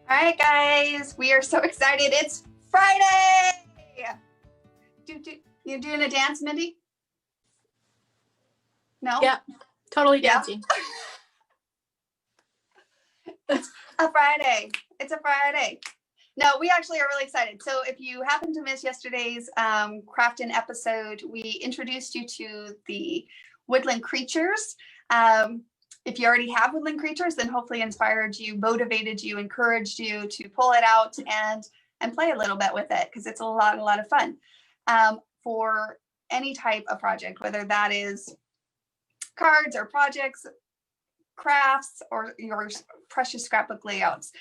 All right, guys, we are so excited. It's Friday. You doing a dance, Mindy? No? Yep, totally Yeah. dancing. It's a Friday. It's a Friday. No, we actually are really excited. So if you happen to miss yesterday's Craftin' episode, we introduced you to the Woodland Creatures. If you already have Woodland Creatures, then hopefully inspired you, motivated you, encouraged you to pull it out and play a little bit with it, because it's a lot of fun for any type of project, whether that is cards or projects, crafts, or your precious scrapbook layouts.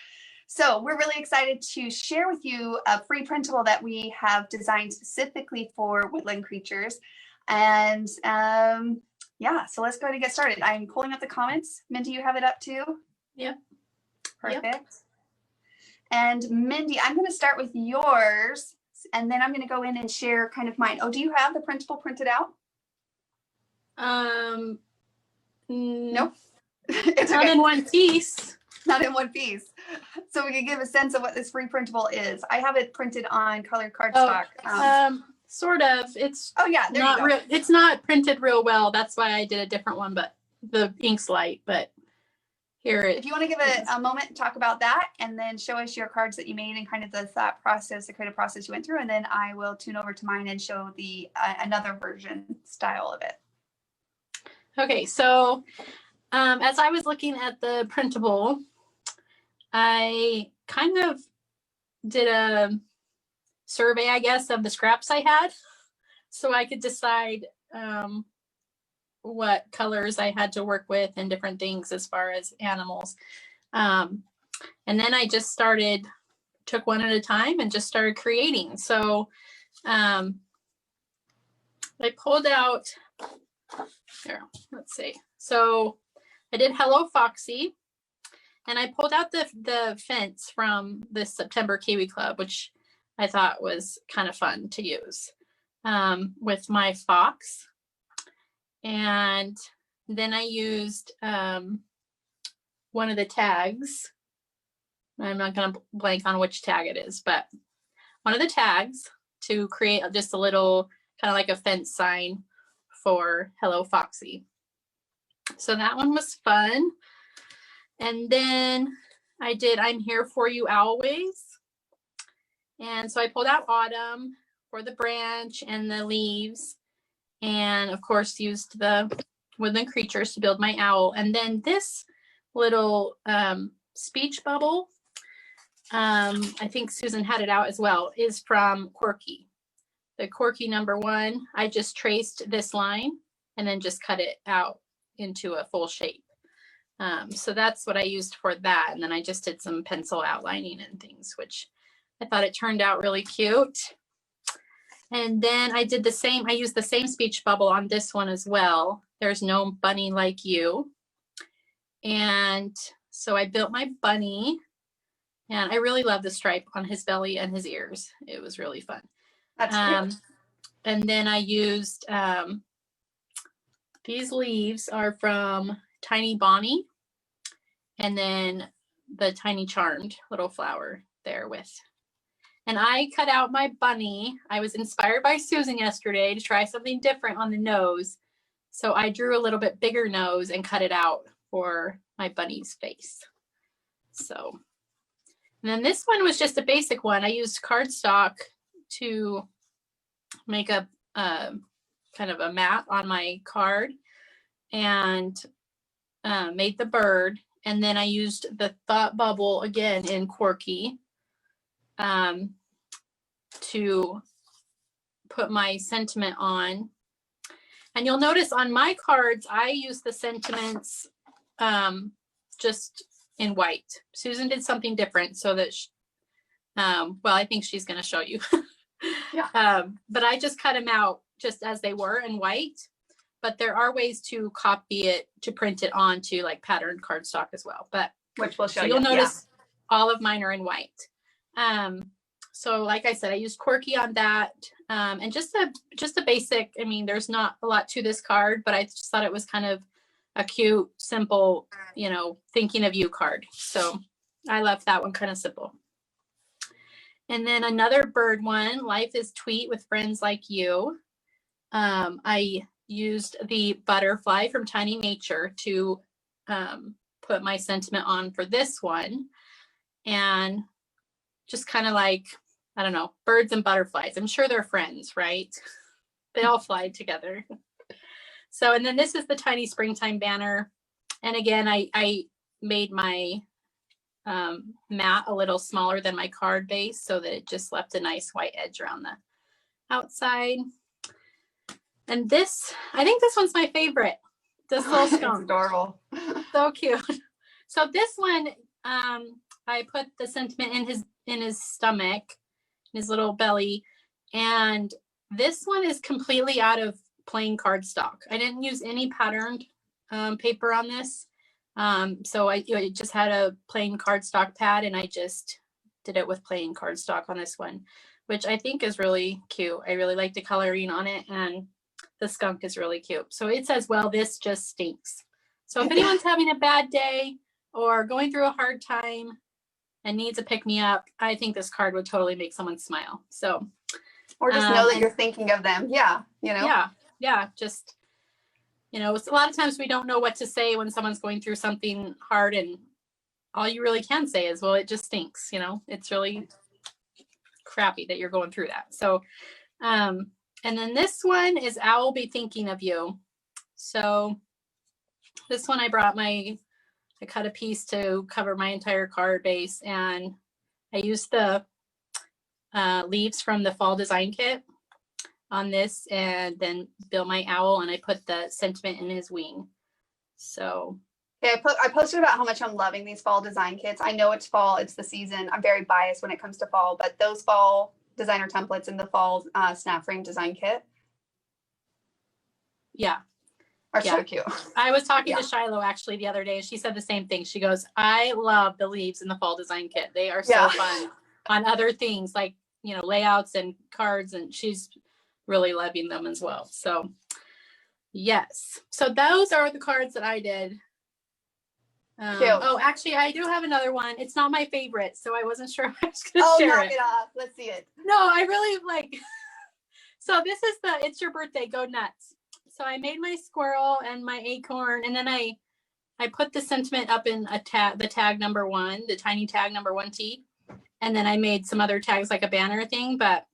So we're really excited to share with you a free printable that we have designed specifically for Woodland Creatures. And yeah, so let's go ahead and get started. I'm pulling up the comments. Mindy, you have it up too? Yep. Perfect. Yep. And Mindy, I'm going to start with yours, and then I'm going to go in and share kind of mine. Oh, do you have the printable printed out? Nope. It's not in one piece. Not in one piece. So we can give a sense of what this free printable is. I have it printed on colored cardstock. Sort of. It's yeah, there not you go. it's not printed real well. That's why I did a different one, but the ink's light. But here it. If you want to give a moment and talk about that, and then show us your cards that you made and kind of the thought process, the creative process you went through, and then I will tune over to mine and show the another version style of it. Okay, so as I was looking at the printable, I kind of did a survey, I guess, of the scraps I had, so I could decide what colors I had to work with and different things as far as animals. And then I just took one at a time and just started creating. So I pulled out, here, let's see. So I did Hello Foxy, and I pulled out the fence from this September Kiwi Club, which I thought was kind of fun to use with my fox. And then I used one of the tags. I'm not going to blank on which tag it is, but one of the tags to create just a little kind of like a fence sign for Hello Foxy. So that one was fun. And then I did I'm Here For You Always. And so I pulled out Autumn for the branch and the leaves. And of course used the Woodland Creatures to build my owl. And then this little speech bubble, I think Susan had it out as well, is from Quirky. The Quirky #1, I just traced this line and then just cut it out into a full shape. So that's what I used for that. And then I just did some pencil outlining and things, which I thought it turned out really cute. And then I did the same, I used the same speech bubble on this one as well. There's No Bunny Like You. And so I built my bunny, and I really love the stripe on his belly and his ears. It was really fun. That's cute. And then I used, these leaves are from Tiny Bonnie, and then the Tiny Charmed little flower there with. And I cut out my bunny. I was inspired by Susan yesterday to try something different on the nose. So I drew a little bit bigger nose and cut it out for my bunny's face. So, and then this one was just a basic one. I used cardstock to make a kind of a mat on my card, and made the bird. And then I used the thought bubble again in Quirky to put my sentiment on. And you'll notice on my cards, I use the sentiments just in white. Susan did something different so that, well, I think she's going to show you. Yeah. But I just cut them out just as they were in white. But there are ways to copy it, to print it onto like patterned cardstock as well. But which we'll show you. You'll notice all of mine are in white. So like I said, I used Quirky on that, and just a basic, I mean, there's not a lot to this card, but I just thought it was kind of a cute, simple, you know, thinking of you card. So I left that one kind of simple. And then another bird one, Life is Tweet with Friends Like You. I used the butterfly from Tiny Nature to put my sentiment on for this one. And just kind of like, I don't know, birds and butterflies. I'm sure they're friends, right? They all fly together. So, and then this is the Tiny Springtime banner. And again, I made my mat a little smaller than my card base so that it just left a nice white edge around the outside. And this, I think this one's my favorite. This little skunk. Adorable. So cute. So this one, I put the sentiment in his stomach, his little belly. And this one is completely out of plain cardstock. I didn't use any patterned paper on this. So I just had a plain cardstock pad, and I just did it with plain cardstock on this one, which I think is really cute. I really like the coloring on it, and the skunk is really cute. So it says, well, this just stinks. So if anyone's having a bad day or going through a hard time and needs a pick-me-up, I think this card would totally make someone smile. So, or just know that you're thinking of them. Yeah, Yeah, just, it's a lot of times we don't know what to say when someone's going through something hard, and all you really can say is, well, it just stinks. It's really crappy that you're going through that. So, and then this one is I'll Be Thinking of You. So this one I cut a piece to cover my entire card base, and I used the leaves from the fall design kit on this, and then built my owl, and I put the sentiment in his wing. So yeah, I posted about how much I'm loving these fall design kits. I know it's fall, it's the season. I'm very biased when it comes to fall, but those fall designer templates in the fall snap frame design kit, are so cute. I was talking to Shiloh actually the other day, and she said the same thing. She goes, I love the leaves in the fall design kit. They are so fun on other things like layouts and cards, and she's really loving them as well. So yes, so those are the cards that I did. Oh, actually, I do have another one. It's not my favorite, so I wasn't sure if I was going to share knock it off. Let's see it. No, I really like. So this is the It's Your Birthday, Go Nuts. So I made my squirrel and my acorn, and then I put the sentiment up in the tag number 1, the tiny tag number 1T, and then I made some other tags like a banner thing, but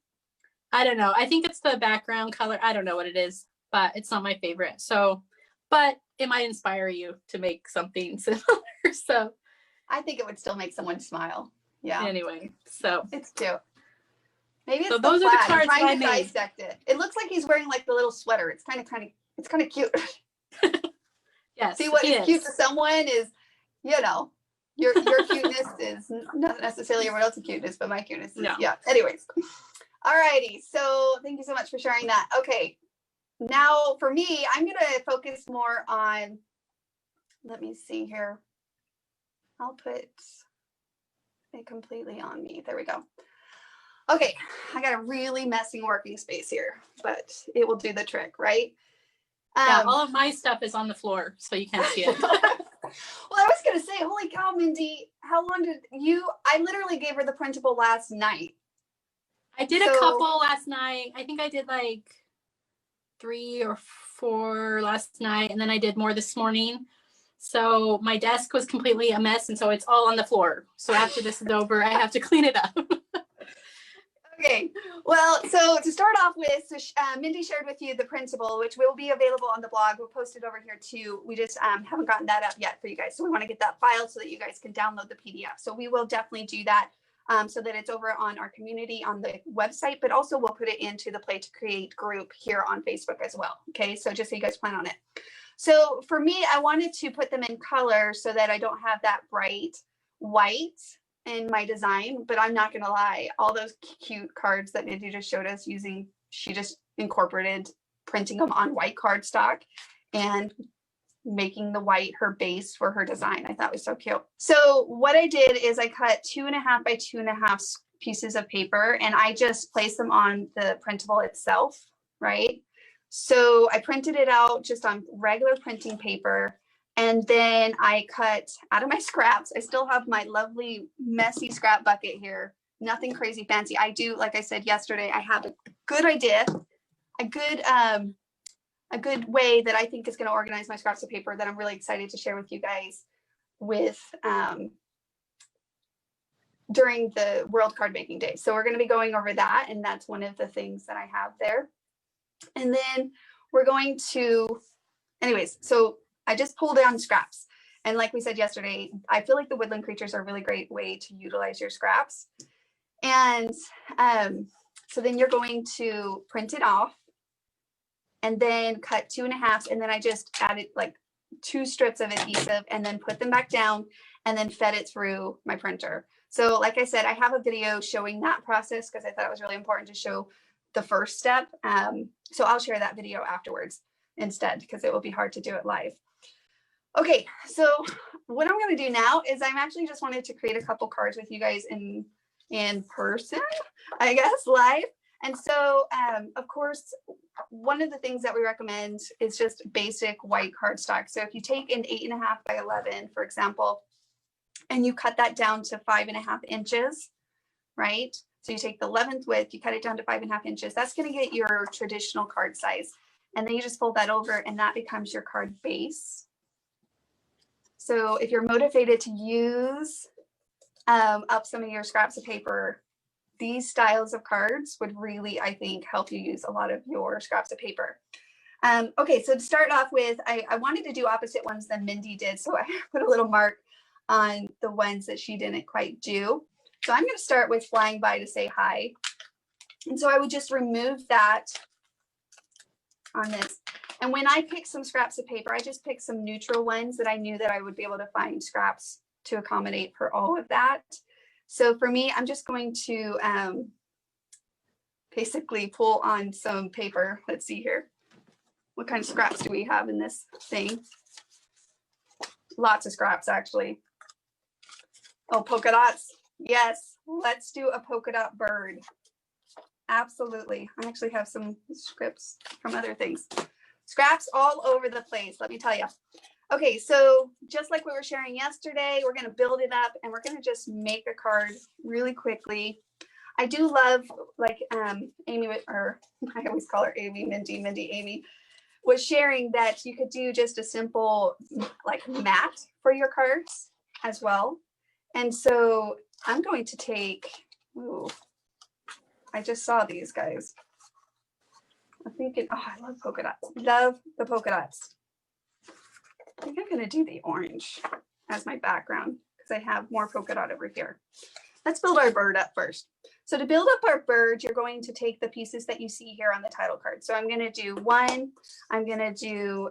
I don't know. I think it's the background color. I don't know what it is, but it's not my favorite. So, but it might inspire you to make something similar. So I think it would still make someone smile. Yeah. Anyway, so it's cute. Maybe it's so those are the cards I made. Dissect it. It looks like he's wearing like the little sweater. It's kind of cute. Yes. See, what is cute to someone is, your cuteness is not necessarily everyone else's cuteness, but my cuteness is, Anyways. Alrighty. So thank you so much for sharing that. Okay. Now for me, I'm going to focus more on, let me see here. I'll put it completely on me. There we go. Okay. I got a really messy working space here, but it will do the trick, right? All of my stuff is on the floor, so you can't see it. Well, I was going to say, holy cow, Mindy, how long did I literally gave her the printable last night. I did a couple last night. I think I did like 3 or 4 last night, and then I did more this morning. So my desk was completely a mess, and so it's all on the floor. So after this is over, I have to clean it up. Okay, well, so to start off with, Mindy shared with you the Printable, which will be available on the blog. We'll post it over here too. We just haven't gotten that up yet for you guys. So we want to get that file so that you guys can download the PDF. So we will definitely do that so that it's over on our community on the website, but also we'll put it into the Play to Create group here on Facebook as well. Okay, so just so you guys plan on it. So for me, I wanted to put them in color so that I don't have that bright white in my design, but I'm not going to lie, all those cute cards that Mindy just showed us she just incorporated printing them on white cardstock and making the white her base for her design. I thought was so cute. So what I did is I cut 2.5 by 2.5 pieces of paper, and I just placed them on the Printable itself, right? So I printed it out just on regular printing paper, And then I cut out of my scraps. I still have my lovely messy scrap bucket here. Nothing crazy fancy. I do, like I said yesterday, I have a good idea, a good way that I think is going to organize my scraps of paper that I'm really excited to share with you guys with during the World Card Making Day. So we're going to be going over that, and that's one of the things that I have there. And then we're going to, anyways, so I just pulled down scraps. And like we said yesterday, I feel like the Woodland Creatures are a really great way to utilize your scraps. And so then you're going to print it off and then cut 2.5, and then I just added like 2 strips of adhesive and then put them back down and then fed it through my printer. So like I said, I have a video showing that process because I thought it was really important to show the first step. So I'll share that video afterwards instead because it will be hard to do it live. Okay, so what I'm going to do now is I'm actually just wanted to create a couple cards with you guys in person, I guess, live. And so, of course, one of the things that we recommend is just basic white cardstock. So if you take an 8.5 by 11, for example, and you cut that down to 5.5 inches, right? So you take the 11th width, you cut it down to 5.5 inches. That's going to get your traditional card size. And then you just fold that over and that becomes your card base. So if you're motivated to use up some of your scraps of paper, these styles of cards would really, I think, help you use a lot of your scraps of paper. Okay, so to start off with, I wanted to do opposite ones than Mindy did. So I put a little mark on the ones that she didn't quite do. So I'm going to start with flying by to say hi. And so I would just remove that on this. And when I pick some scraps of paper, I just picked some neutral ones that I knew that I would be able to find scraps to accommodate for all of that. So for me, I'm just going to basically pull on some paper. Let's see here. What kind of scraps do we have in this thing? Lots of scraps, actually. Oh, polka dots. Yes, let's do a polka dot bird. Absolutely. I actually have some scripts from other things. Scraps all over the place, let me tell you. Okay, so just like we were sharing yesterday, we're going to build it up and we're going to just make a card really quickly. I do love, like Amy, or I always call her Amy, Amy was sharing that you could do just a simple like mat for your cards as well. And so I'm going to take, ooh, I just saw these guys. I'm thinking, oh, I love polka dots. Love the polka dots. I think I'm going to do the orange as my background because I have more polka dot over here. Let's build our bird up first. So to build up our bird, you're going to take the pieces that you see here on the title card. So I'm going to do 1, I'm going to do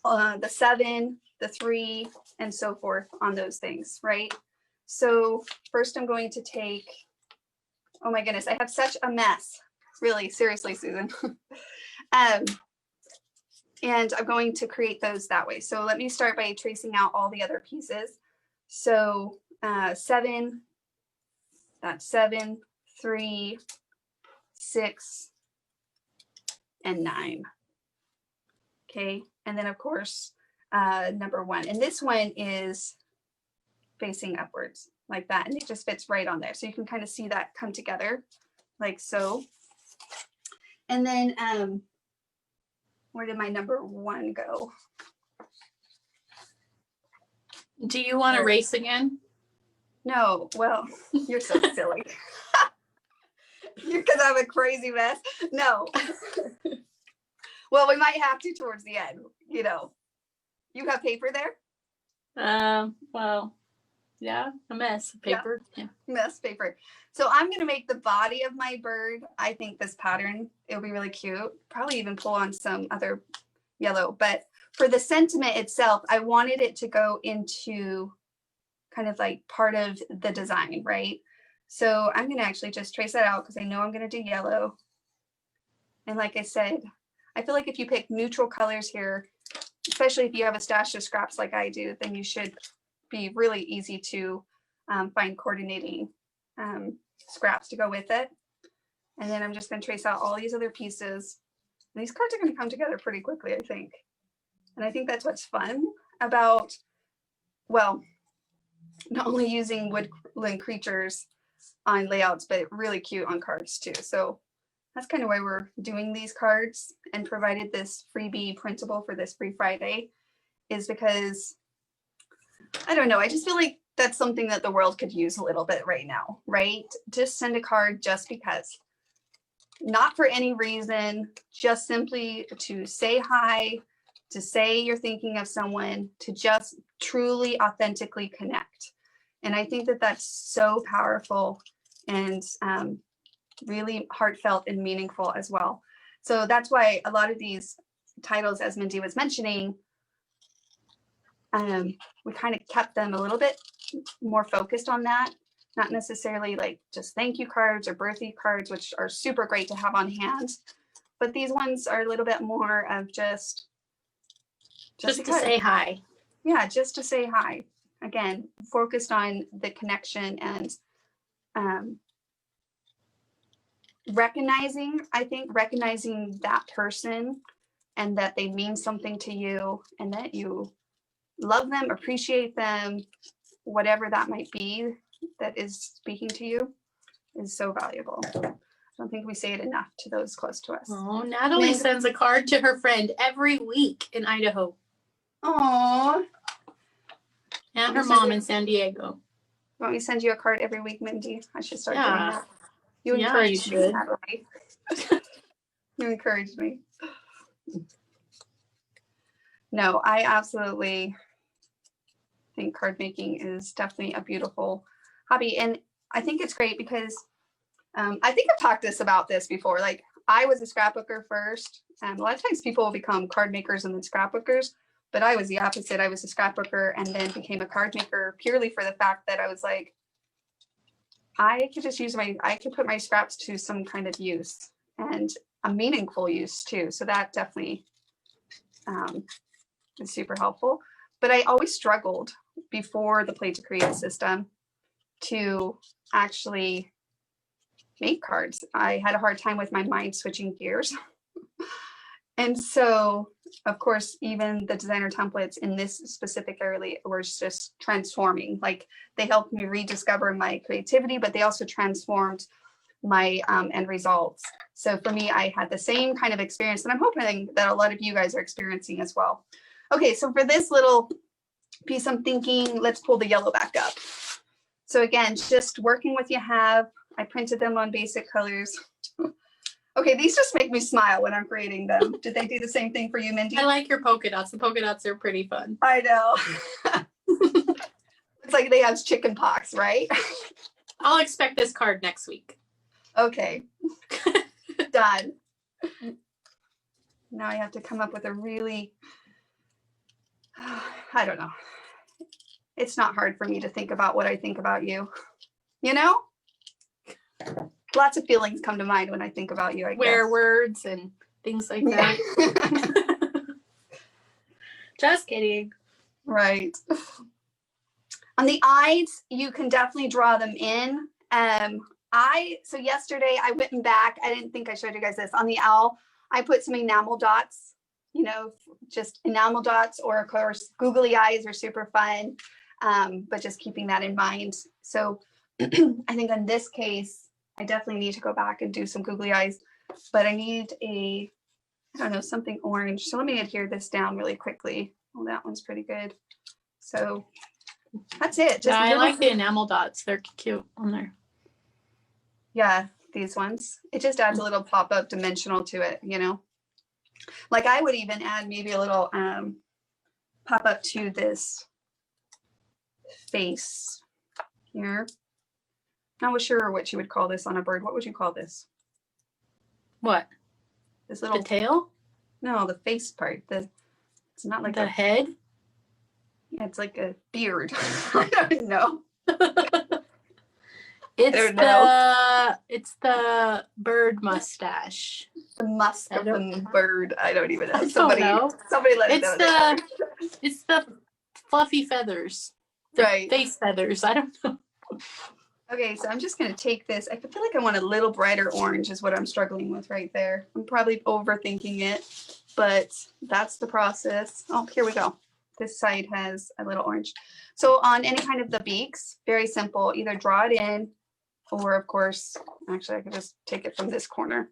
the 7, the 3, and so forth on those things, right? So first I'm going to take, oh my goodness, I have such a mess. Really, seriously, Susan. And I'm going to create those that way. So let me start by tracing out all the other pieces. So 7, that's 7, 3, 6, and 9. Okay, and then of course, number 1. And this one is facing upwards like that. And it just fits right on there. So you can kind of see that come together like so. And then where did my number 1 go? Do you want to race again? No, well, you're so silly. Because I'm a crazy mess. No. Well, we might have to towards the end, you know. You have paper there? Well, yeah, a mess of paper. Yeah. Mess paper. So I'm going to make the body of my bird. I think this pattern, it'll be really cute. Probably even pull on some other yellow. But for the sentiment itself, I wanted it to go into kind of like part of the design, right? So I'm going to actually just trace that out because I know I'm going to do yellow. And like I said, I feel like if you pick neutral colors here, especially if you have a stash of scraps like I do, then you should be really easy to find coordinating scraps to go with it. And then I'm just going to trace out all these other pieces. And these cards are going to come together pretty quickly, I think. And I think that's what's fun about, well, not only using Woodland Creatures on layouts, but really cute on cards too. So that's kind of why we're doing these cards and provided this freebie printable for this Free Friday, is because, I don't know, I just feel like that's something that the world could use a little bit right now, right? Just send a card just because. Not for any reason, just simply to say hi, to say you're thinking of someone, to just truly, authentically connect. And I think that that's so powerful and really heartfelt and meaningful as well. So that's why a lot of these titles, as Mindy was mentioning, we kind of kept them a little bit more focused on that. Not necessarily like just thank you cards or birthday cards, which are super great to have on hand. But these ones are a little bit more of just to say hi. Yeah, just to say hi. Again, focused on the connection and recognizing that person and that they mean something to you and that you love them, appreciate them, whatever that might be that is speaking to you, is so valuable. I don't think we say it enough to those close to us. Oh, Natalie sends a card to her friend every week in Idaho. Oh. And her mom in San Diego. Want me to send you a card every week, Mindy? I should start doing that. You you encouraged should. me, Natalie. You encouraged me. No, I absolutely think card making is definitely a beautiful hobby. And I think it's great because I think I've talked about this before. Like, I was a scrapbooker first. A lot of times people will become card makers and then scrapbookers, but I was the opposite. I was a scrapbooker and then became a card maker purely for the fact that I was like, I could just I could put my scraps to some kind of use and a meaningful use too. So that definitely is super helpful. But I always struggled before the Play to Create system to actually make cards. I had a hard time with my mind switching gears. And so, of course, even the designer templates in this specific area were just transforming. Like, they helped me rediscover my creativity, but they also transformed my end results. So for me, I had the same kind of experience, and I'm hoping that a lot of you guys are experiencing as well. Okay, so for this little piece, I'm thinking, let's pull the yellow back up. So again, just working with you have. I printed them on basic colors. Okay, these just make me smile when I'm creating them. Did they do the same thing for you, Mindy? I like your polka dots. The polka dots are pretty fun. I know. It's like they have chicken pox, right? I'll expect this card next week. Okay. Done. Now I have to come up with a really, I don't know. It's not hard for me to think about what I think about you. You know? Lots of feelings come to mind when I think about you, I guess. Words and things like that. Just kidding. Right. On the eyes, you can definitely draw them in. So yesterday I went back. I didn't think I showed you guys this. On the owl, I put some enamel dots, just enamel dots, or of course, googly eyes are super fun. But just keeping that in mind. So I think in this case, I definitely need to go back and do some googly eyes, but I need something orange. So let me adhere this down really quickly. Oh, that one's pretty good. So that's it. Just I like the enamel dots. They're cute on there. Yeah, these ones. It just adds a little pop-up dimensional to it, Like, I would even add maybe a little pop-up to this face here. Not sure what you would call this on a bird. What would you call this? What? This little the tail? No, the face part. It's not like the head. Yeah, it's like a beard. I don't know. It's the bird mustache. The musk of the bird. I don't even know. Somebody let me know. It's the fluffy feathers. The face feathers. I don't know. Okay, so I'm just going to take this. I feel like I want a little brighter orange is what I'm struggling with right there. I'm probably overthinking it, but that's the process. Oh, here we go. This side has a little orange. So on any kind of the beaks, very simple, either draw it in or of course, actually I could just take it from this corner.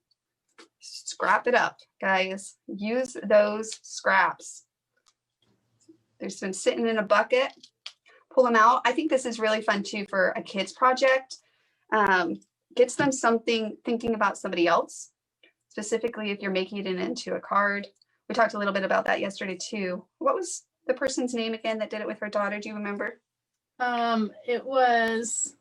Scrap it up, guys. Use those scraps. They've been sitting in a bucket. Pull them out. I think this is really fun too for a kid's project. Gets them something thinking about somebody else, specifically if you're making it into a card. We talked a little bit about that yesterday too. What was the person's name again that did it with her daughter? Do you remember? It was,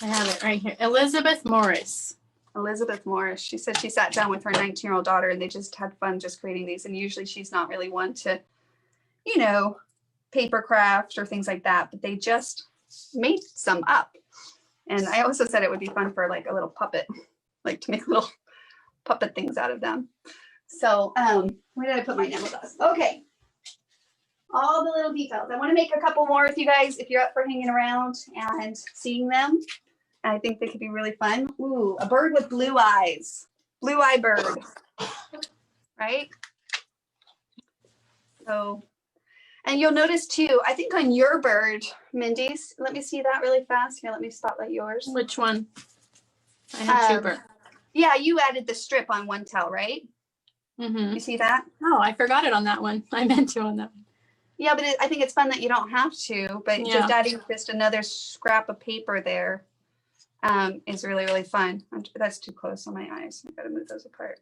I have it right here, Elizabeth Morris. Elizabeth Morris. She said she sat down with her 19-year-old daughter and they just had fun just creating these. And usually she's not really one to, you know, paper craft or things like that, but they just made some up. And I also said it would be fun for like a little puppet, like to make little puppet things out of them. So where did I put my nail dust? Okay. All the little details. I want to make a couple more with you guys if you're up for hanging around and seeing them. I think they could be really fun. Ooh, a bird with blue eyes. Blue eye bird. Right? So, and you'll notice too, I think on your bird, Mindy's, let me see that really fast. Here, let me spotlight yours. Which one? I have two birds. Yeah, you added the strip on one tail, right? Mm-hmm. You see that? Oh, I forgot it on that one. I meant to on that one. Yeah, but I think it's fun that you don't have to, but Yeah. just adding just another scrap of paper there is really, really fun. That's too close on my eyes. I've got to move those apart.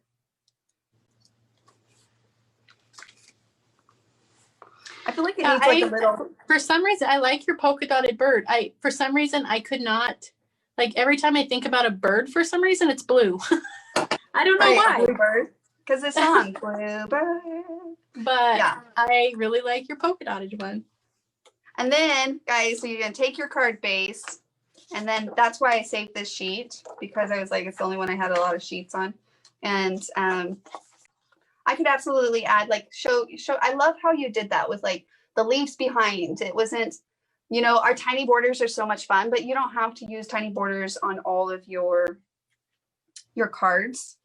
I feel like it needs like a little. For some reason, I like your polka dotted bird. For some reason, I could not, like every time I think about a bird, for some reason, it's blue. I don't know why. Blue bird. Because the song, Blue Bird. But yeah. I really like your polka dotted one. And then, guys, so you're going to take your card base. And then that's why I saved this sheet. Because I was like, it's the only one I had a lot of sheets on. And I could absolutely add, like, show. I love how you did that with, like, the leaves behind. It wasn't, you know, our tiny borders are so much fun. But you don't have to use tiny borders on all of your cards,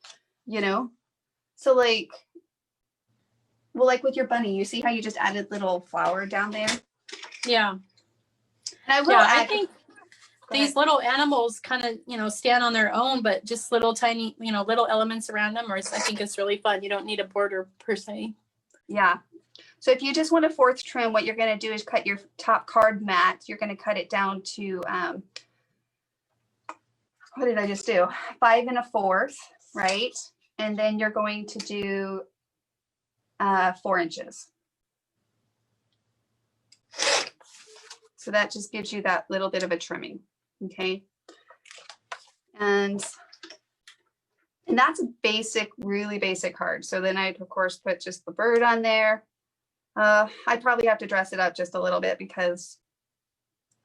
you know. So like, well, like with your bunny, you see how you just added little flower down there? Yeah. And I will add, I think these little animals kind of, you know, stand on their own, but just little tiny, you know, little elements around them. I think it's really fun. You don't need a border per se. Yeah. So if you just want a 4th trim, what you're going to do is cut your top card mat. You're going to cut it down to, what did I just do? 5 1/4, right? And then you're going to do 4 inches. So that just gives you that little bit of a trimming, okay? And that's a basic, really basic card. So then I'd, of course, put just the bird on there. I'd probably have to dress it up just a little bit because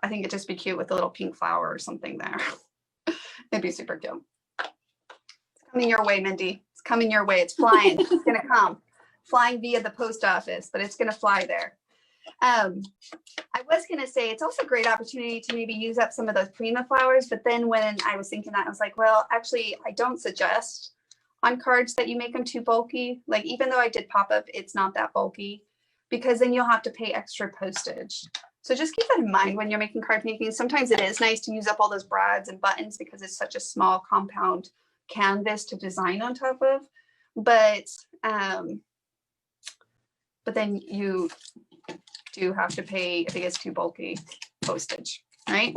I think it'd just be cute with a little pink flower or something there. It'd be super cute. Coming your way, Mindy. It's coming your way. It's flying. It's gonna come. Flying via the post office, but it's gonna fly there. I was gonna say it's also a great opportunity to maybe use up some of those Prima flowers, but then when I was thinking that, I was like, well, actually, I don't suggest on cards that you make them too bulky. Like, even though I did pop-up, it's not that bulky because then you'll have to pay extra postage. So just keep that in mind when you're making card making. Sometimes it is nice to use up all those brads and buttons because it's such a small compound canvas to design on top of, but then you do have to pay, if it gets too bulky, postage, right?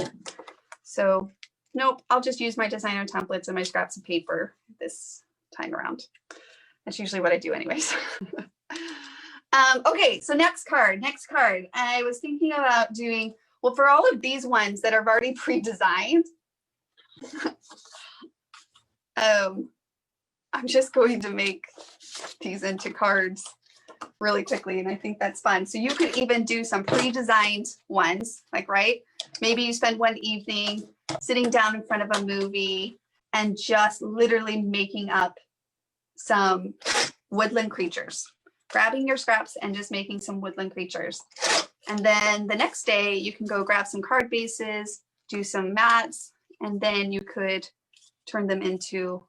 So nope, I'll just use my designer templates and my scraps of paper this time around. That's usually what I do anyways. Okay, so next card. I was thinking about doing, well, for all of these ones that are already pre-designed, I'm just going to make these into cards really quickly, and I think that's fun. So you could even do some pre-designed ones, like, right? Maybe you spend one evening sitting down in front of a movie and just literally making up some woodland creatures, grabbing your scraps and just making some woodland creatures. And then the next day you can go grab some card bases, do some mats, and then you could turn them into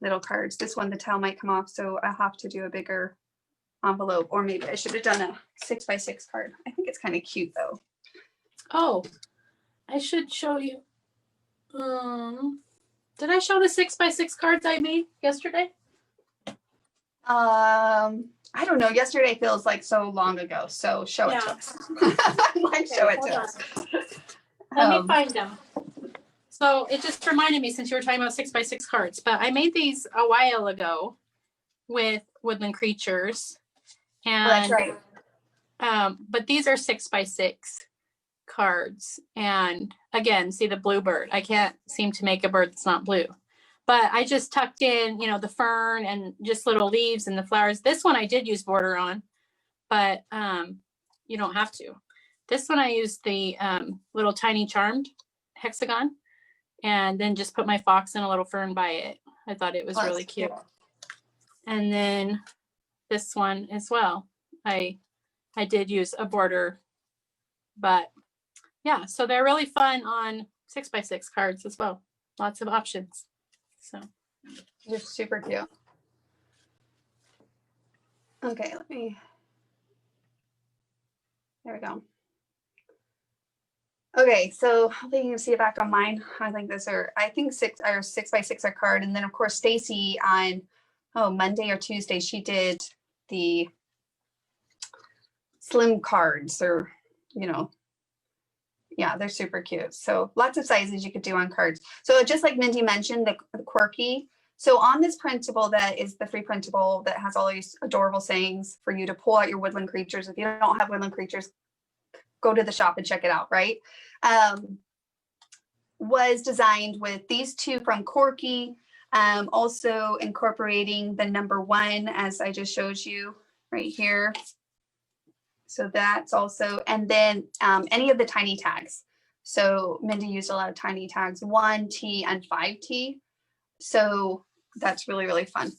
little cards. This one, the tail might come off, so I have to do a bigger envelope, or maybe I should have done a 6x6 card. I think it's kind of cute though. Oh, I should show you. Did I show the 6x6 cards I made yesterday? I don't know. Yesterday feels like so long ago, so show it to us. Like, show it to us. Let me find them. So it just reminded me, since you were talking about 6x6 cards, but I made these a while ago with Woodland Creatures. And That's right. But these are 6x6 cards. And again, see the blue bird. I can't seem to make a bird that's not blue. But I just tucked in, you know, the fern and just little leaves and the flowers. This one I did use border on, but you don't have to. This one I used the little tiny charmed hexagon, and then just put my fox and a little fern by it. I thought it was really cute. And then this one as well. I did use a border, but yeah, so they're really fun on 6x6 cards as well. Lots of options. So they're super cute. Okay, there we go. Okay, so I think you can see it back on mine. I think those are, I think 6x6 are card. And then of course, Stacy on, Monday or Tuesday, she did the slim cards, or, you know, yeah, they're super cute. So lots of sizes you could do on cards. So just like Mindy mentioned, the quirky. So on this printable, that is the free printable that has all these adorable sayings for you to pull out your Woodland Creatures. If you don't have Woodland Creatures, go to the shop and check it out, right? Was designed with these two from Corky, also incorporating the number 1, as I just showed you right here. So that's also, and then any of the tiny tags. So Mindy used a lot of tiny tags, 1T and 5T. So that's really, really fun.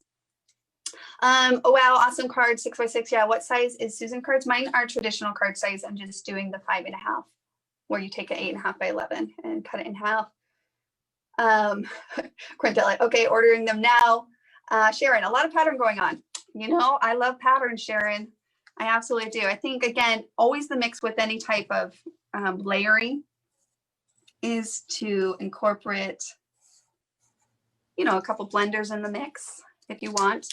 Oh wow, awesome card, 6x6. Yeah, what size is Susan cards? Mine are traditional card size. I'm just doing the 5.5, where you take an 8.5 by 11 and cut it in half. Quintella, okay, ordering them now. Sharon, a lot of pattern going on. You know, I love patterns, Sharon. I absolutely do. I think, again, always the mix with any type of layering is to incorporate, you know, a couple blenders in the mix if you want.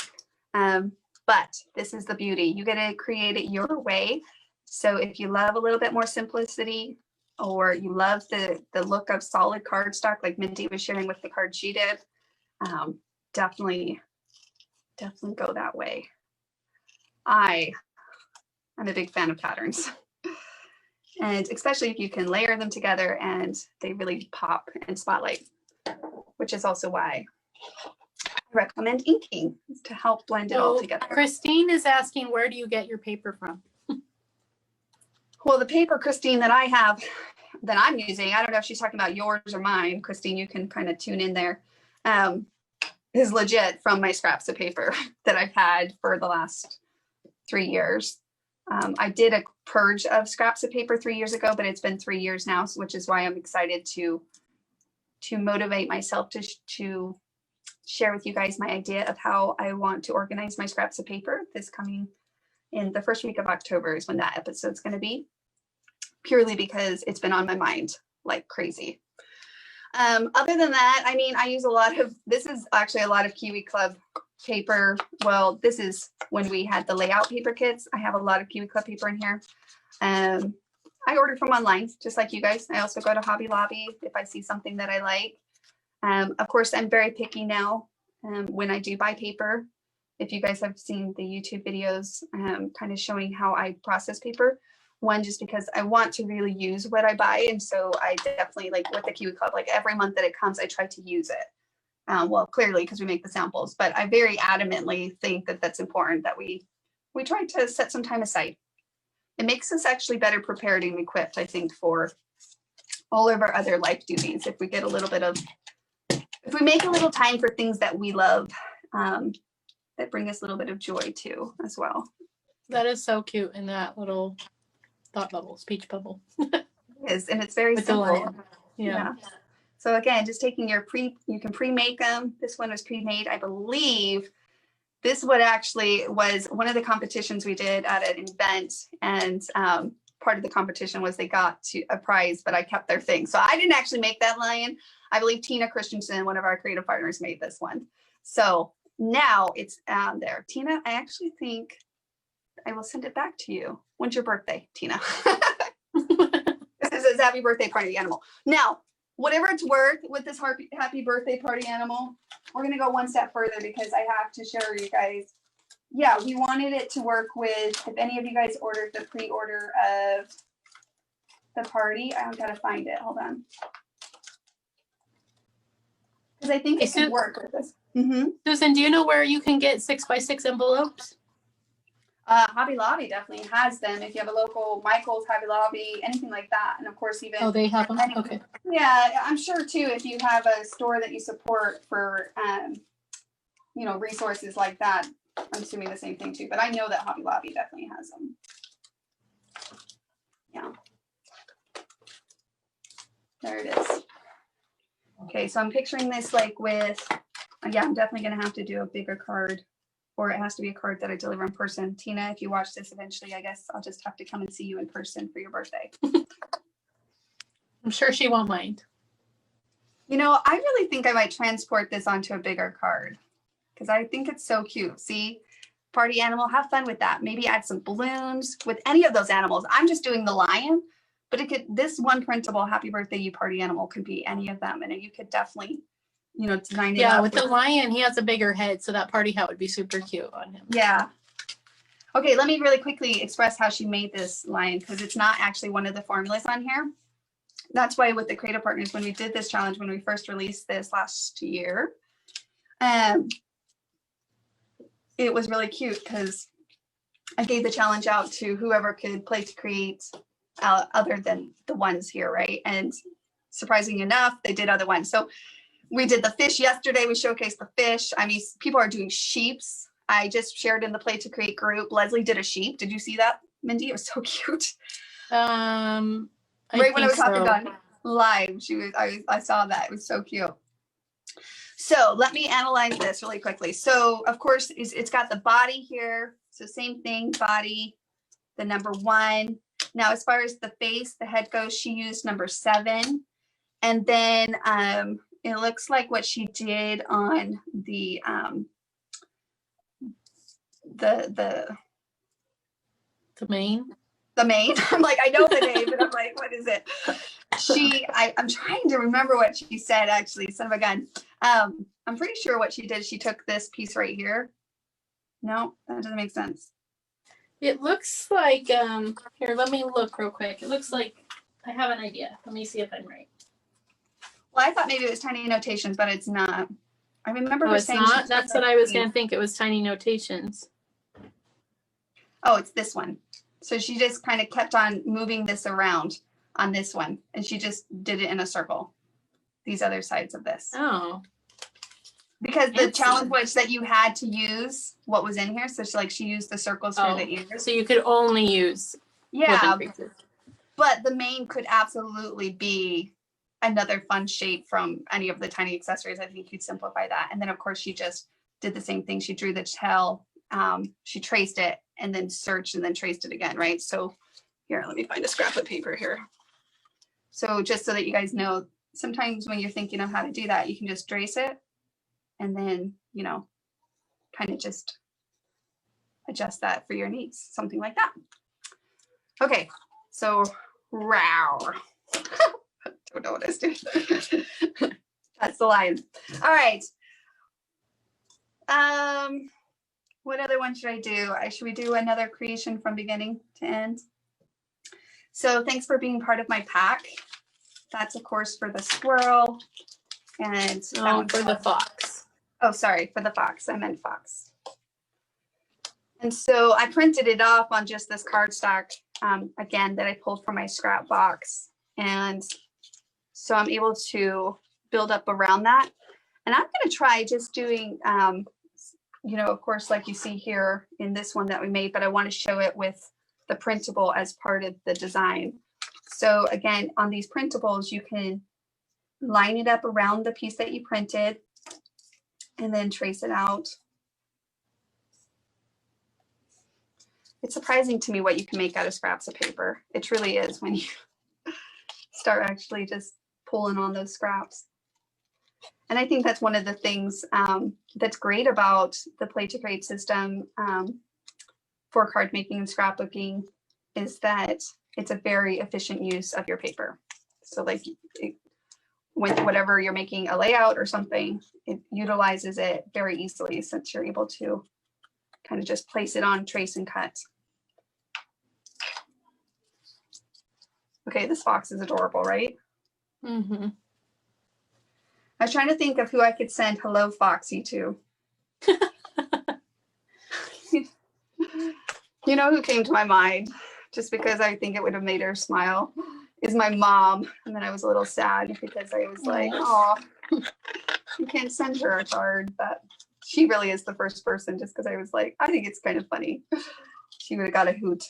But this is the beauty. You get to create it your way. So if you love a little bit more simplicity, or you love the look of solid cardstock, like Mindy was sharing with the card she did, definitely go that way. I'm a big fan of patterns. And especially if you can layer them together and they really pop and spotlight, which is also why I recommend inking to help blend it all together. Christine is asking, where do you get your paper from? Well, the paper, Christine, that I have, that I'm using, I don't know if she's talking about yours or mine. Christine, you can kind of tune in there. Is legit from my scraps of paper that I've had for the last 3 years. I did a purge of scraps of paper 3 years ago, but it's been 3 years now, which is why I'm excited to motivate myself to share with you guys my idea of how I want to organize my scraps of paper. This coming in the first week of October is when that episode's going to be, purely because it's been on my mind like crazy. Other than that, I mean, I use a lot of, this is actually a lot of Kiwi Club paper. Well, this is when we had the layout paper kits. I have a lot of Kiwi Club paper in here. I order from online, just like you guys. I also go to Hobby Lobby if I see something that I like. Of course, I'm very picky now when I do buy paper. If you guys have seen the YouTube videos, kind of showing how I process paper. One, just because I want to really use what I buy. And so I definitely, like with the Kiwi Club, like every month that it comes, I try to use it. Well, clearly because we make the samples, but I very adamantly think that that's important, that we try to set some time aside. It makes us actually better prepared and equipped, I think, for all of our other life duties. If we get a little bit of, if we make a little time for things that we love, that bring us a little bit of joy too, as well. That is so cute in that little thought bubble, speech bubble. It is, and it's very With the simple. lion. Yeah. So again, just taking you can pre-make them. This one was pre-made. I believe this one actually was one of the competitions we did at an event, and part of the competition was they got to a prize, but I kept their thing. So I didn't actually make that lion. I believe Tina Christensen, one of our creative partners, made this one. So now it's there. Tina, I actually think I will send it back to you. When's your birthday, Tina? This is happy birthday party animal. Now, whatever it's worth with this happy birthday party animal, we're going to go one step further because I have to show you guys. Yeah, we wanted it to work with, if any of you guys ordered the pre-order of the party, I've got to find it. Hold on. Because I think it could work with this. Susan, do you know where you can get 6x6 envelopes? Hobby Lobby definitely has them. If you have a local Michael's, Hobby Lobby, anything like that. And of course, even. Oh, they have them? Okay. Yeah, I'm sure too, if you have a store that you support for, you know, resources like that, I'm assuming the same thing too. But I know that Hobby Lobby definitely has them. Yeah. There it is. Okay, so I'm picturing this like with, yeah, I'm definitely going to have to do a bigger card, or it has to be a card that I deliver in person. Tina, if you watch this eventually, I guess I'll just have to come and see you in person for your birthday. I'm sure she won't mind. You know, I really think I might transport this onto a bigger card because I think it's so cute. See, party animal, have fun with that. Maybe add some balloons with any of those animals. I'm just doing the lion, but it could, this one printable happy birthday you party animal could be any of them. And you could definitely, you know, design it. Yeah, with the lion, he has a bigger head, so that party hat would be super cute on him. Yeah. Okay, let me really quickly express how she made this lion because it's not actually one of the formulas on here. That's why with the creative partners, when we did this challenge, when we first released this last year, it was really cute because I gave the challenge out to whoever could play to create other than the ones here, right? And surprisingly enough, they did other ones. So we did the fish yesterday. We showcased the fish. I mean, people are doing sheeps. I just shared in the Play to Create group. Leslie did a sheep. Did you see that, Mindy? It was so cute. Right when I was talking on live, I saw that. It was so cute. So let me analyze this really quickly. So of course, it's got the body here. So same thing, body, the number 1. Now, as far as the face, the head goes, she used number 7. And then it looks like what she did on the mane. The mane. I'm like, I know the name, but I'm like, what is it? I'm trying to remember what she said, actually, son of a gun. I'm pretty sure what she did, she took this piece right here. No, that doesn't make sense. It looks like, here, let me look real quick. It looks like I have an idea. Let me see if I'm right. Well, I thought maybe it was tiny notations, but it's not. I remember her it's saying not. That's what I was going to think. It was tiny notations. Oh, it's this one. So she just kind of kept on moving this around on this one, and she just did it in a circle. These other sides of this. Oh. Because the challenge was that you had to use what was in here. So she used the circles for the ears. So you could only use. Yeah. But the mane could absolutely be another fun shape from any of the tiny accessories. I think you'd simplify that. And then of course she just did the same thing. She drew the tail, she traced it and then searched and then traced it again, right? So here, let me find a scrap of paper here. So just so that you guys know, sometimes when you're thinking of how to do that, you can just trace it and then, you know, kind of just adjust that for your needs, something like that. Okay, so row. Don't know what I do. That's the lion. All right. What other one should I do? Should we do another creation from beginning to end? So thanks for being part of my pack. That's of course for the squirrel and for the fox. Oh, sorry, for the fox. I meant fox. And so I printed it off on just this cardstock, again, that I pulled from my scrap box. And so I'm able to build up around that. And I'm going to try just doing, you know, of course, like you see here in this one that we made, but I want to show it with the printable as part of the design. So again, on these printables, you can line it up around the piece that you printed and then trace it out. It's surprising to me what you can make out of scraps of paper. It truly is when you start actually just pulling on those scraps. And I think that's one of the things that's great about the Play to Create system for card making and scrapbooking is that it's a very efficient use of your paper. So like when whatever you're making a layout or something, it utilizes it very easily since you're able to kind of just place it on, trace and cut. Okay, this fox is adorable, right? Mm-hmm. I was trying to think of who I could send Hello Foxy to. You know who came to my mind, just because I think it would have made her smile, is my mom. And then I was a little sad because I was like, oh, you can't send her a card. But she really is the first person, just because I was like, I think it's kind of funny. She would have got a hoot.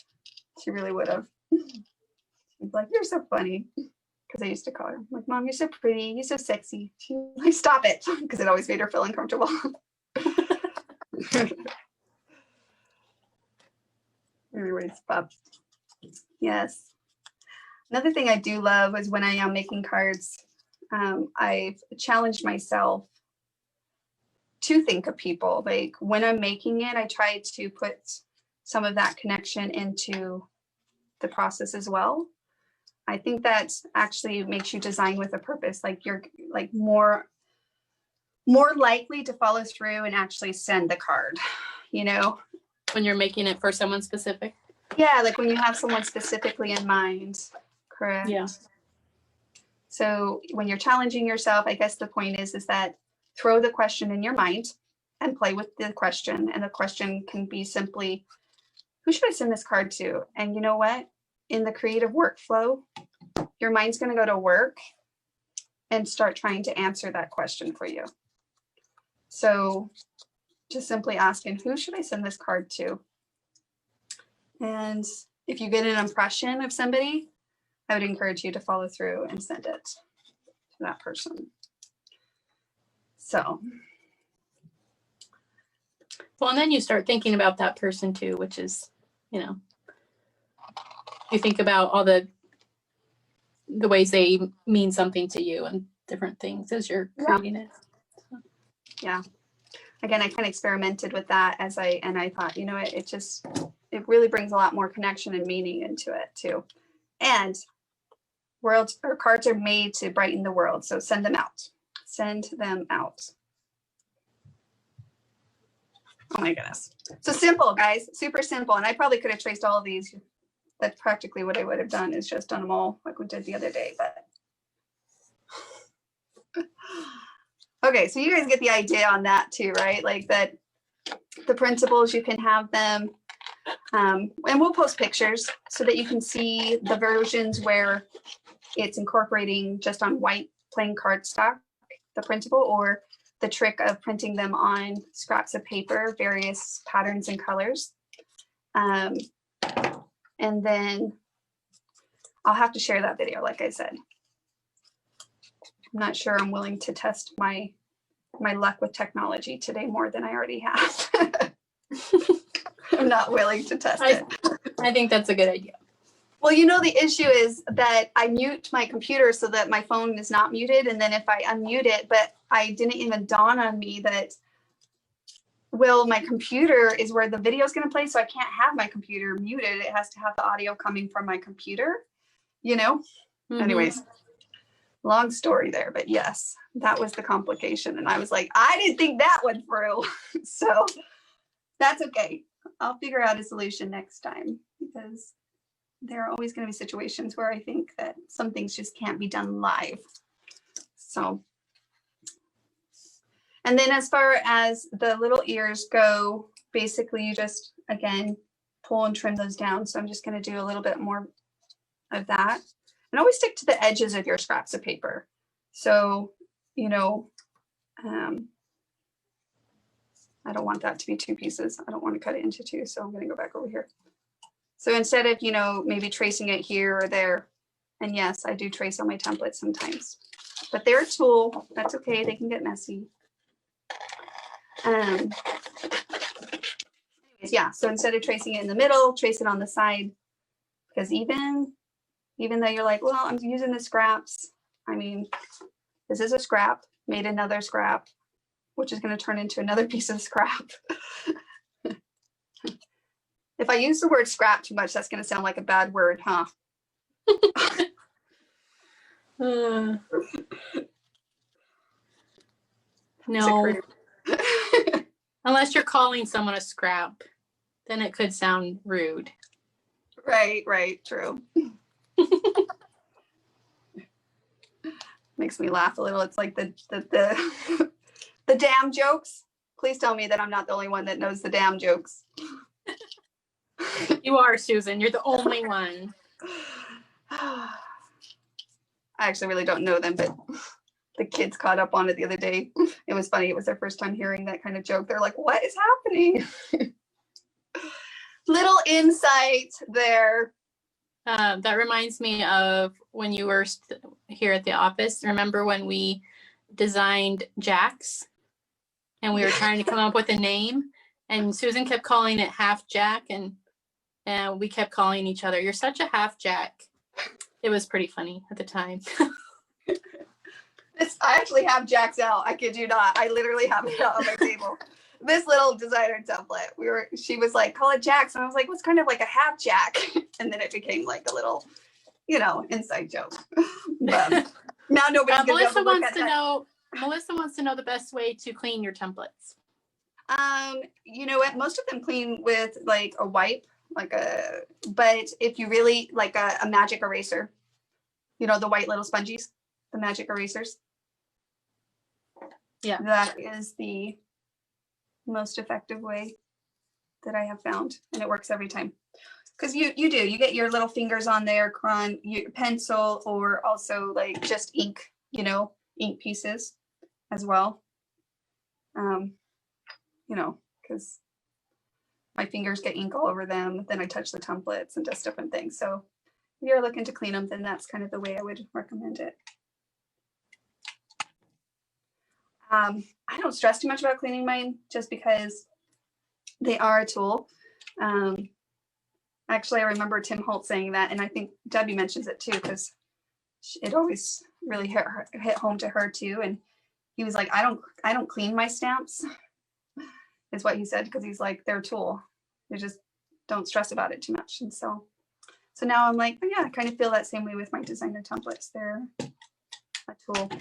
She really would have. She's like, you're so funny. Because I used to call her, I'm like, Mom, you're so pretty, you're so sexy. She's like, stop it, because it always made her feel uncomfortable. Anyways, but yes. Another thing I do love is when I am making cards, I've challenged myself to think of people. Like when I'm making it, I try to put some of that connection into the process as well. I think that actually makes you design with a purpose. Like you're like more likely to follow through and actually send the card, you know? When you're making it for someone specific. Yeah, like when you have someone specifically in mind, correct? Yeah. So when you're challenging yourself, I guess the point is that throw the question in your mind and play with the question. And the question can be simply, who should I send this card to? And you know what? In the creative workflow, your mind's going to go to work and start trying to answer that question for you. So just simply asking, who should I send this card to? And if you get an impression of somebody, I would encourage you to follow through and send it to that person. So. Well, and then you start thinking about that person too, which is, you know, you think about all the ways they mean something to you and different things as you're creating it. So. Yeah. Again, I kind of experimented with that I thought, you know, it really brings a lot more connection and meaning into it too. And cards are made to brighten the world. So send them out. Send them out. Oh my goodness. So simple, guys, super simple. And I probably could have traced all of these. That's practically what I would have done, is just done them all like we did the other day, but. Okay, so you guys get the idea on that too, right? Like that the printables, you can have them, and we'll post pictures so that you can see the versions where it's incorporating just on white plain cardstock, the printable, or the trick of printing them on scraps of paper, various patterns and colors. And then I'll have to share that video, like I said. I'm not sure I'm willing to test my luck with technology today more than I already have. I'm not willing to test it. I think that's a good idea. Well, you know, the issue is that I mute my computer so that my phone is not muted. And then if I unmute it, but I didn't even dawn on me that, well, my computer is where the video is going to play. So I can't have my computer muted. It has to have the audio coming from my computer, you know? Mm-hmm. Anyways, long story there, but yes, that was the complication. And I was like, I didn't think that went through. So that's okay. I'll figure out a solution next time, because there are always going to be situations where I think that some things just can't be done live. So, and then as far as the little ears go, basically you just, again, pull and trim those down. So I'm just going to do a little bit more of that. And always stick to the edges of your scraps of paper. So, you know, I don't want that to be two pieces. I don't want to cut it into two. So I'm going to go back over here. So instead of, you know, maybe tracing it here or there, And yes, I do trace on my templates sometimes, but they're a tool. That's okay. They can get messy. Anyways, yeah, so instead of tracing it in the middle, trace it on the side. Because even though you're like, well, I'm using the scraps. I mean, this is a scrap, made another scrap, which is going to turn into another piece of scrap. If I use the word scrap too much, that's going to sound like a bad word, huh? No. Unless you're calling someone a scrap, then it could sound rude. Right, true. Makes me laugh a little. It's like the the damn jokes. Please tell me that I'm not the only one that knows the damn jokes. You are, Susan. You're the only one. I actually really don't know them, but the kids caught up on it the other day. It was funny. It was their first time hearing that kind of joke. They're like, what is happening? Little insight there. That reminds me of when you were here at the office. Remember when we designed Jack's and we were trying to come up with a name, and Susan kept calling it Half Jack, and we kept calling each other, "You're such a half Jack." It was pretty funny at the time. I actually have Jack's out. I kid you not. I literally have it out on my table. This little designer template. She was like, call it Jack's. And I was like, what's kind of like a half Jack? And then it became like a little, inside joke. But now nobody's gonna Melissa look wants at to that. know. Melissa wants to know the best way to clean your templates. You know what? Most of them clean with like a wipe, but if you really like a magic eraser, the white little spongies, the magic erasers. Yeah. That is the most effective way that I have found, and it works every time. Because you get your little fingers on there, your pencil, or also like just ink, ink pieces as well. Because my fingers get ink all over them. Then I touch the templates and just different things. So if you're looking to clean them, then that's kind of the way I would recommend it. I don't stress too much about cleaning mine just because they are a tool. Actually, I remember Tim Holt saying that, and I think Debbie mentions it too, because it always really hit home to her too. And he was like, I don't clean my stamps, is what he said, because he's like, they're a tool. They just don't stress about it too much. And so now I'm like, oh, yeah, I kind of feel that same way with my designer templates. They're a tool.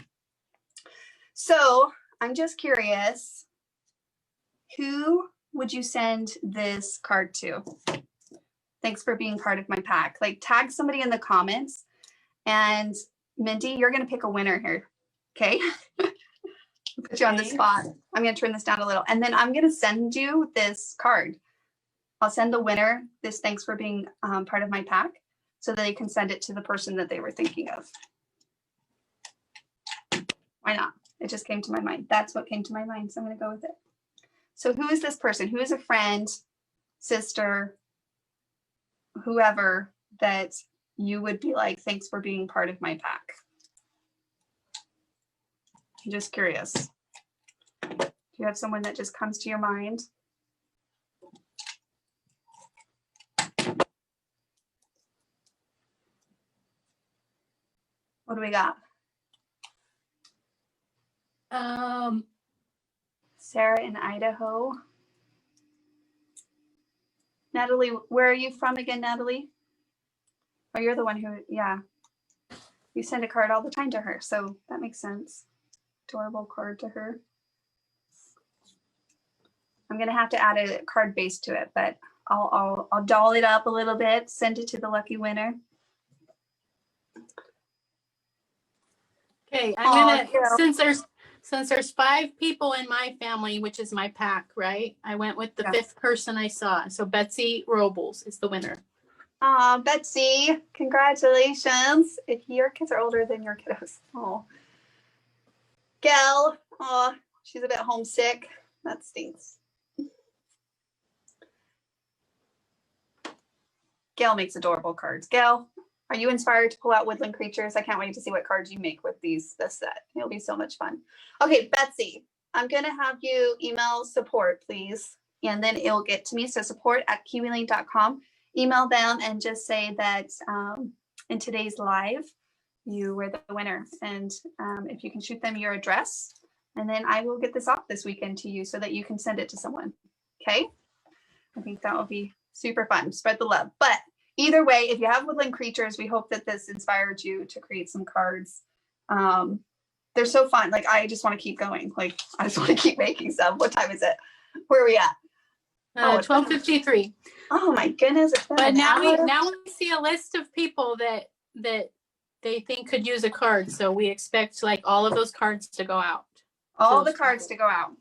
So I'm just curious, who would you send this card to? Thanks for being part of my pack. Like, tag somebody in the comments, and Mindy, you're going to pick a winner here. Okay. Put you on the spot. I'm going to turn this down a little, and then I'm going to send you this card. I'll send the winner this thanks for being part of my pack, so that they can send it to the person that they were thinking of. Why not? It just came to my mind. That's what came to my mind, so I'm going to go with it. So who is this person? Who is a friend, sister, whoever that you would be like, thanks for being part of my pack? I'm just curious. Do you have someone that just comes to your mind? What do we got? Sarah in Idaho. Natalie, where are you from again, Natalie? Oh, you're the one who, yeah. You send a card all the time to her, so that makes sense. Adorable card to her. I'm gonna have to add a card base to it, but I'll doll it up a little bit, send it to the lucky winner. Okay, I'm gonna, since there's 5 people in my family, which is my pack, right? I went with the 5th person I saw. So Betsy Robles is the winner. Betsy, congratulations. If your kids are older than your kiddos. Oh. Gail, she's a bit homesick. That stinks. Gail makes adorable cards. Gail, Are you inspired to pull out Woodland Creatures? I can't wait to see what cards you make with this set. It'll be so much fun. Okay, Betsy, I'm going to have you email support, please. And then it'll get to me. So support@kiwilane.com. Email them and just say that in today's live, you were the winner. And if you can shoot them your address, and then I will get this off this weekend to you so that you can send it to someone. Okay? I think that will be super fun. Spread the love. But either way, if you have Woodland Creatures, we hope that this inspired you to create some cards. They're so fun. Like, I just want to keep going. Like, I just want to keep making some. What time is it? Where are we at? 12:53. Oh my goodness. But now we see a list of people that they think could use a card. So we expect like all of those cards to go out. All the cards to go out.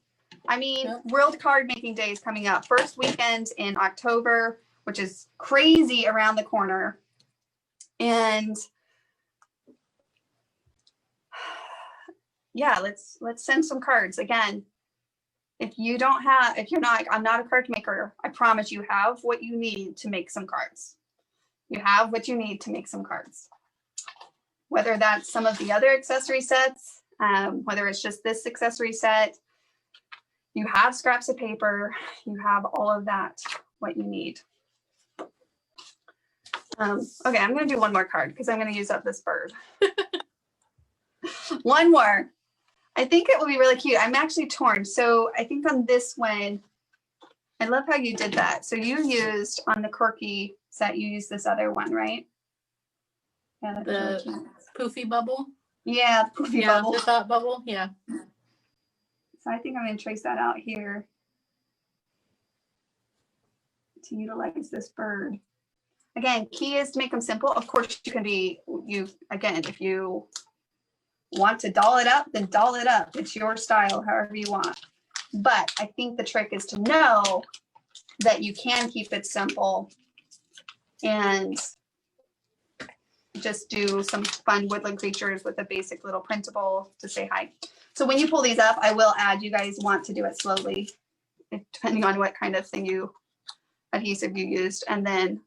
I mean, yep. World Card Making Day is coming up. First weekend in October, which is crazy around the corner. And yeah, let's send some cards. Again, if you're not, I'm not a card maker. I promise you have what you need to make some cards. You have what you need to make some cards. Whether that's some of the other accessory sets, whether it's just this accessory set, you have scraps of paper, you have all of that, what you need. Okay, I'm going to do one more card because I'm going to use up this bird. One more. I think it will be really cute. I'm actually torn. So I think on this one, I love how you did that. So you used on the quirky set, you used this other one, right? Yeah, the really poofy bubble. Yeah, the poofy bubble. The thought bubble. Yeah. So I think I'm going to trace that out here to utilize this bird. Again, key is to make them simple. Of course, you can be, again, if you want to doll it up, then doll it up. It's your style, however you want. But I think the trick is to know that you can keep it simple and just do some fun Woodland Creatures with a basic little printable to say hi. So when you pull these up, I will add, you guys want to do it slowly, depending on what kind of adhesive you used. And then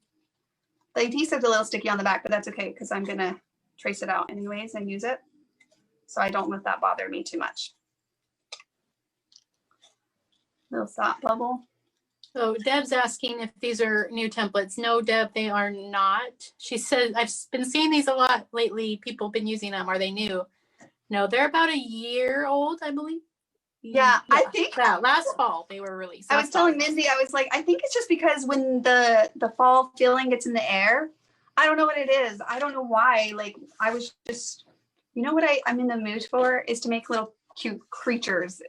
the adhesive's a little sticky on the back, but that's okay because I'm gonna trace it out anyways and use it. So I don't let that bother me too much. Little thought bubble. So Deb's asking if these are new templates. No, Deb, they are not. She said, I've been seeing these a lot lately. People have been using them. Are they new? No, they're about a year old, I believe. Yeah, I think last fall they were released. I was telling Mindy, I was like, I think it's just because when the fall feeling gets in the air, I don't know what it is. I don't know why. Like, I was just, you know what I'm in the mood for is to make little cute creatures.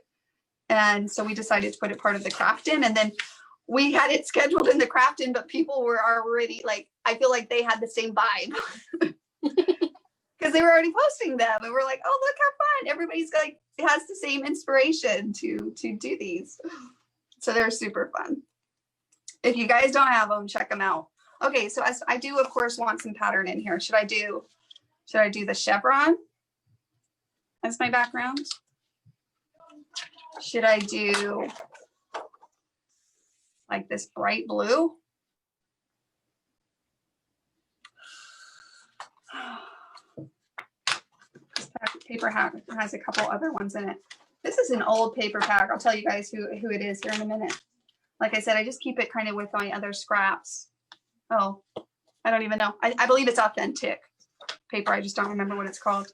And so we decided to put it part of the craft in, and then we had it scheduled in the craft in, but people were already like, I feel like they had the same vibe because they were already posting them, and we're like, oh, look how fun. Everybody's like, has the same inspiration to do these. So they're super fun. If you guys don't have them, check them out. Okay, so as I do, of course, want some pattern in here. Should I do the chevron as my background? Should I do like this bright blue? This paper has a couple other ones in it. This is an old paper pack. I'll tell you guys who it is here in a minute. Like I said, I just keep it kind of with my other scraps. Oh, I don't even know. I believe it's authentic paper. I just don't remember what it's called.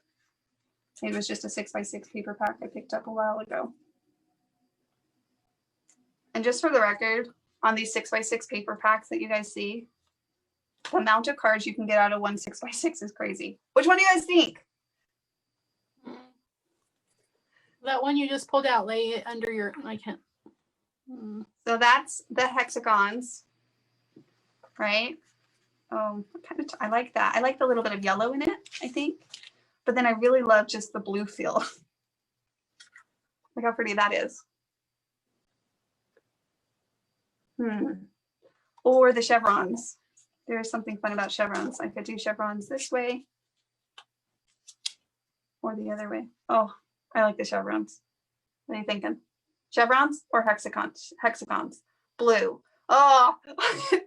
It was just a 6x6 paper pack I picked up a while ago. And just for the record, on these 6x6 paper packs that you guys see, the amount of cards you can get out of one 6x6 is crazy. Which one do you guys think? That one you just pulled out, lay it under your, I can't. So that's the hexagons, right? I like that. I like the little bit of yellow in it, I think. But then I really love just the blue feel. Look how pretty that is. Or the chevrons. There's something fun about chevrons. I could do chevrons this way or the other way. Oh, I like the chevrons. What are you thinking? Chevrons or hexagons? Hexagons. Blue. Oh,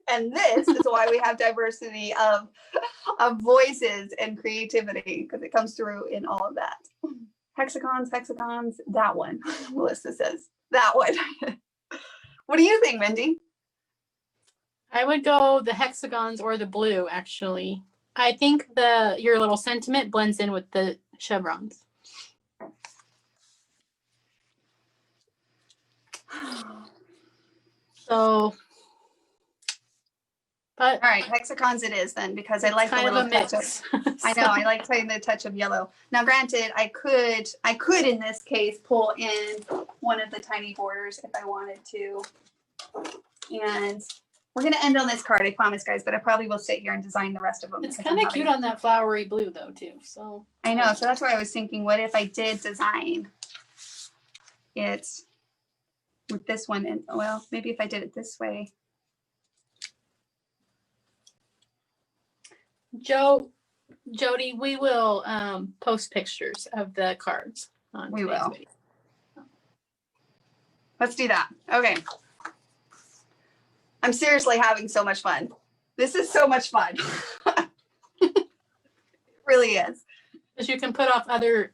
and this is why we have diversity of voices and creativity, because it comes through in all of that. Hexagons, that one. Melissa says that one. What do you think, Mindy? I would go the hexagons or the blue, actually. I think your little sentiment blends in with the chevrons. So, but all right, hexagons it is then, because I like the kind of little a touch mix. of, I know, I like playing the touch of yellow. Now, granted, I could in this case pull in one of the tiny borders if I wanted to. And we're gonna end on this card, I promise, guys, but I probably will sit here and design the rest of them. It's kind of cute on that flowery blue though, too. So I know, so that's why I was thinking, what if I did design it with this one? And well, maybe if I did it this way. Jody, we will post pictures of the cards on We today's will. video. Let's do that. Okay. I'm seriously having so much fun. This is so much fun. It really is. Because you can put off other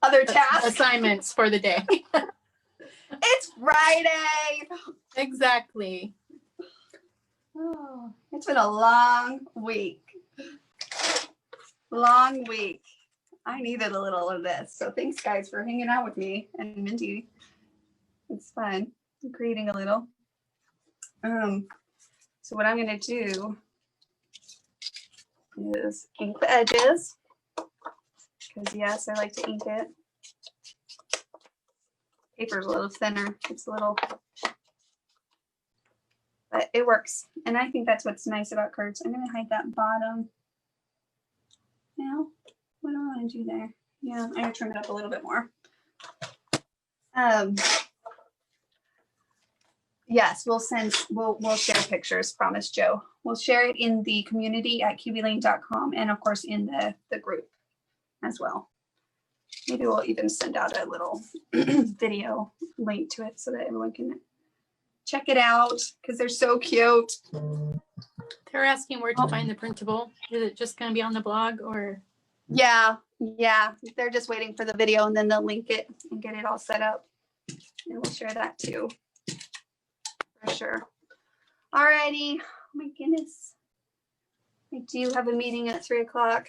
tasks. assignments for the day. It's Friday. Exactly. Oh, it's been a long week. Long week. I needed a little of this. So thanks, guys, for hanging out with me and Mindy. It's fun. I'm creating a little. So what I'm going to do is ink the edges. Because, yes, I like to ink it. Paper's a little thinner. It's a little... But it works. And I think that's what's nice about cards. I'm going to hide that bottom. Now, what do I want to do there? Yeah, I'm going to trim it up a little bit more. Yes, we'll share pictures, promise, Joe. We'll share it in the community at kiwilane.com and of course in the group as well. Maybe we'll even send out a little video link to it so that everyone can check it out because they're so cute. They're asking where to find the printable. Is it just going to be on the blog or? Yeah. They're just waiting for the video and then they'll link it and get it all set up. And we'll share that too. For sure. Alrighty. Oh my goodness. I do have a meeting at 3 o'clock.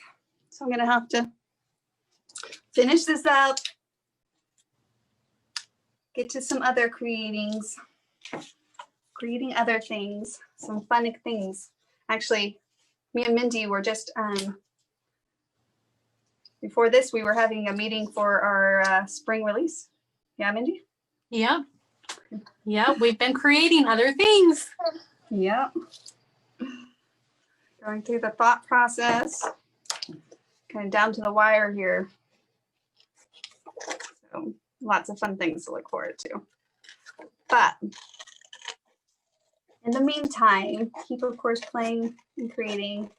So I'm going to have to finish this up. Get to some other creating other things. Some fun things. Actually, me and Mindy were just, before this, we were having a meeting for our spring release. Yeah, Mindy? Yeah. Yeah, we've been creating other things. Yep. Going through the thought process. Kind of down to the wire here. So lots of fun things to look forward to. But in the meantime, keep, of course, playing and creating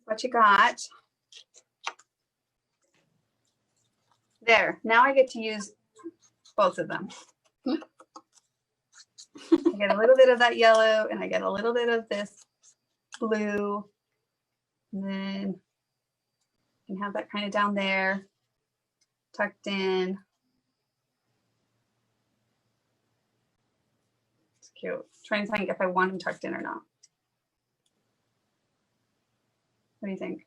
what you got. There. Now I get to use both of them. I get a little bit of that yellow and I get a little bit of this blue. And then you can have that kind of down there, tucked in. It's cute. Trying to think if I want them tucked in or not. What do you think?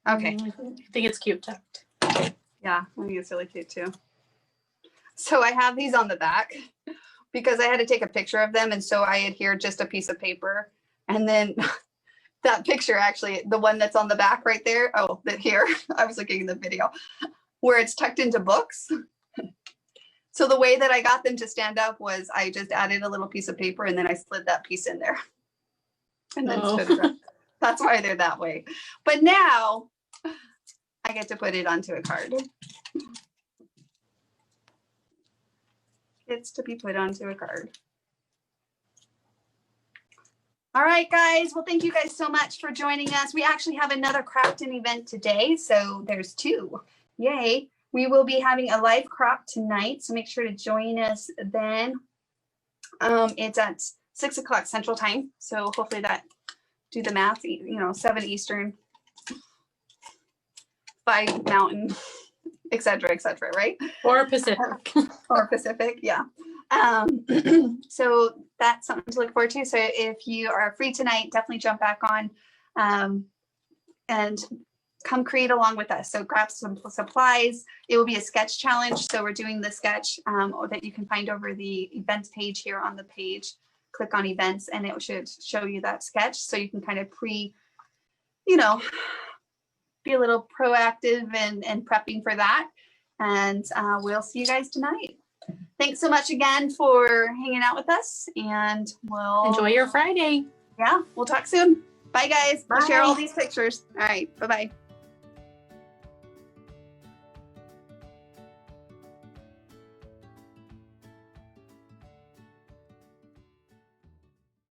Okay. I think it's cute tucked. Yeah, I think it's really cute too. So I have these on the back because I had to take a picture of them. And so I adhered just a piece of paper. And then that picture, actually, the one that's on the back right there. Oh, that here, I was looking in the video where it's tucked into books. So the way that I got them to stand up was I just added a little piece of paper and then I slid that piece in there. And then stood it up. That's why they're that way. But now I get to put it onto a card. It's to be put onto a card. All right, guys. Well, thank you guys so much for joining us. We actually have another crafting event today, so there's 2. Yay. We will be having a live crop tonight, so make sure to join us then. It's at 6 o'clock Central Time, so hopefully that, do the math, 7 Eastern, 5 Mountain, etc., right? Or Pacific. Or Pacific, yeah. So that's something to look forward to. So if you are free tonight, definitely jump back on and come create along with us. So grab some supplies. It will be a sketch challenge. So we're doing the sketch that you can find over the events page here on the page. Click on events and it should show you that sketch. So you can kind of be a little proactive and prepping for that. And we'll see you guys tonight. Thanks so much again for hanging out with us, and we'll Enjoy your Friday. Yeah, we'll talk soon. Bye, guys. We'll share Bye. all these pictures. All right. Bye-bye.